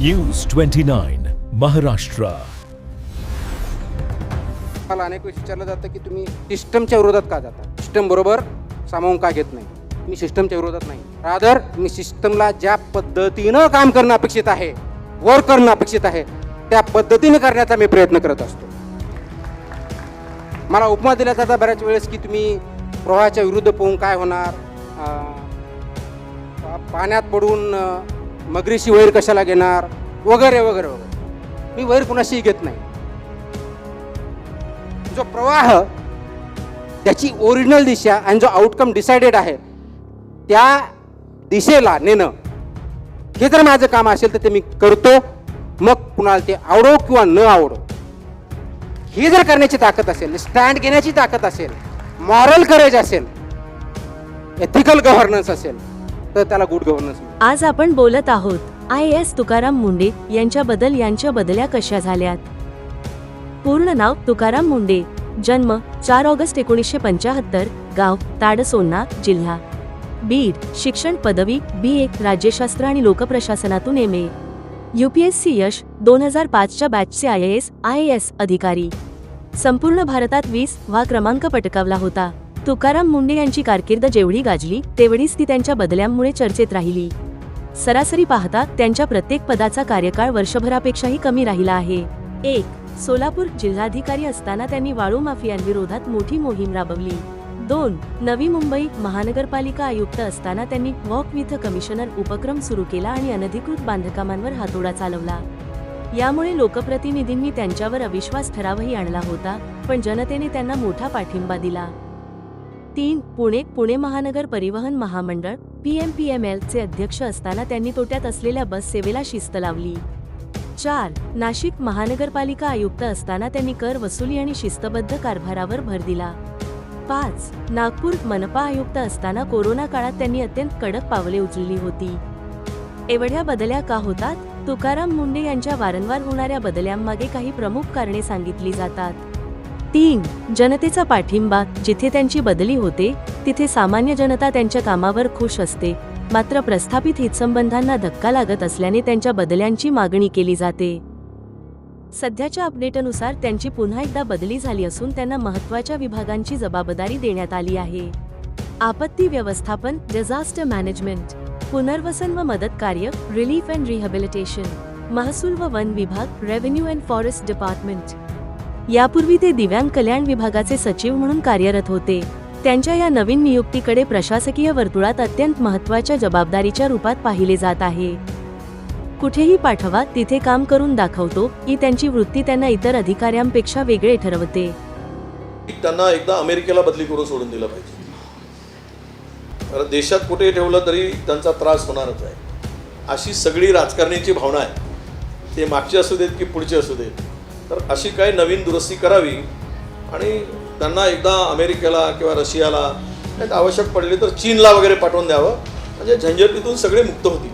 News 29 Maharashtra. मला अनेक वेळेस विचारलं जातं की तुम्ही सिस्टमच्या विरोधात का जाता, सिस्टम बरोबर सामावून का घेत नाही. मी सिस्टमच्या विरोधात नाही, रादर मी सिस्टमला ज्या पद्धतीनं काम करणं अपेक्षित आहे, वर्क करणं अपेक्षित आहे, त्या पद्धतीने करण्याचा मी प्रयत्न करत असतो. मला उपमा दिला जाता बऱ्याच वेळेस की तुम्ही प्रवाहाच्या विरुद्ध पोहून काय होणार, पाण्यात पडून मगरीशी वैर कशाला घेणार, वगैरे वगैरे वगैरे. मी वैर कुणाशीही घेत नाही. जो प्रवाह, त्याची ओरिजिनल दिशा आणि जो आउटकम डिसाइडेड आहे त्या दिशेला नेणं, हे जर माझं काम असेल तर ते मी करतो. मग कुणाला ते आवडो किंवा न आवडो, हे जर करण्याची ताकद असेल, स्टँड घेण्याची ताकद असेल, मॉरल करेज असेल, एथिकल गव्हर्नन्स असेल, तर त्याला गुड गव्हर्नन्स. आज आपण बोलत आहोत IAS तुकाराम मुंडे यांच्या बदल्या कशा झाल्यात. पूर्ण नाव तुकाराम मुंडे, जन्म 4 ऑगस्ट 1975, गाव ताडसोन्ना, जिल्हा बीड, शिक्षण पदवी BA राज्यशास्त्र आणि लोकप्रशासनातून MA, UPSC यश 2005च्या बॅचचे IAS अधिकारी. संपूर्ण भारतात 20वा क्रमांक पटकावला होता. तुकाराम मुंडे यांची कारकीर्द जेवढी गाजली तेवढीच ती त्यांच्या बदल्यांमुळे चर्चेत राहिली. सरासरी पाहता त्यांच्या प्रत्येक पदाचा कार्यकाळ वर्षभरापेक्षाही कमी राहिला आहे. 1. सोलापूर जिल्हाधिकारी असताना त्यांनी वाळू माफियांविरोधात मोठी मोहीम राबवली. 2. नवी मुंबई महानगरपालिका आयुक्त असताना त्यांनी वॉक विथ कमिशनर उपक्रम सुरू केला आणि अनधिकृत बांधकामांवर हातोडा चालवला. यामुळे लोकप्रतिनिधींनी त्यांच्यावर अविश्वास ठरावही आणला होता, पण जनतेने त्यांना मोठा पाठिंबा दिला. 3. पुणे महानगर परिवहन महामंडळ PMPML चे अध्यक्ष असताना त्यांनी तोट्यात असलेल्या बस सेवेला शिस्त लावली. 4. नाशिक महानगरपालिका आयुक्त असताना त्यांनी कर वसुली आणि शिस्तबद्ध कारभारावर भर दिला. 5. नागपूर मनपा आयुक्त असताना कोरोना काळात त्यांनी अत्यंत कडक पावले उचलली होती. एवढ्या बदल्या का होतात? तुकाराम मुंडे यांच्या वारंवार होणाऱ्या बदल्यांमागे काही प्रमुख कारणे सांगितली जातात. 3. जनतेचा पाठिंबा. जिथे त्यांची बदली होते तिथे सामान्य जनता त्यांच्या कामावर खुश असते, मात्र प्रस्थापित हितसंबंधांना धक्का लागत असल्याने त्यांच्या बदल्यांची मागणी केली जाते. सध्याच्या अपडेटनुसार त्यांची पुन्हा एकदा बदली झाली असून त्यांना महत्त्वाच्या विभागांची जबाबदारी देण्यात आली आहे. आपत्ती व्यवस्थापन, डिझास्टर मॅनेजमेंट, पुनर्वसन व मदत कार्य, रिलीफ अँड रिहॅबिलिटेशन, महसूल व वन विभाग, रेव्हेन्यू अँड फॉरेस्ट डिपार्टमेंट. यापूर्वी ते दिव्यांग कल्याण विभागाचे सचिव म्हणून कार्यरत होते. त्यांच्या या नवीन नियुक्तीकडे प्रशासकीय वर्तुळात अत्यंत महत्त्वाच्या जबाबदारीच्या रूपात पाहिले जात आहे. कुठेही पाठवा, तिथे काम करून दाखवतो ही त्यांची वृत्ती त्यांना इतर अधिकाऱ्यांपेक्षा वेगळे ठरवते. त्यांना एकदा अमेरिकेला बदली करून सोडून दिलं पाहिजे. कारण देशात कुठेही ठेवलं तरी त्यांचा त्रास होणारच आहे, अशी सगळी राजकारण्याची भावना आहे. ते मागचे असू देत की पुढचे असू देत. तर अशी काही नवीन दुरुस्ती करावी आणि त्यांना एकदा अमेरिकेला किंवा रशियाला आवश्यक पडले तर चीनला वगैरे पाठवून द्यावं, म्हणजे झंझटीतून सगळे मुक्त होतील.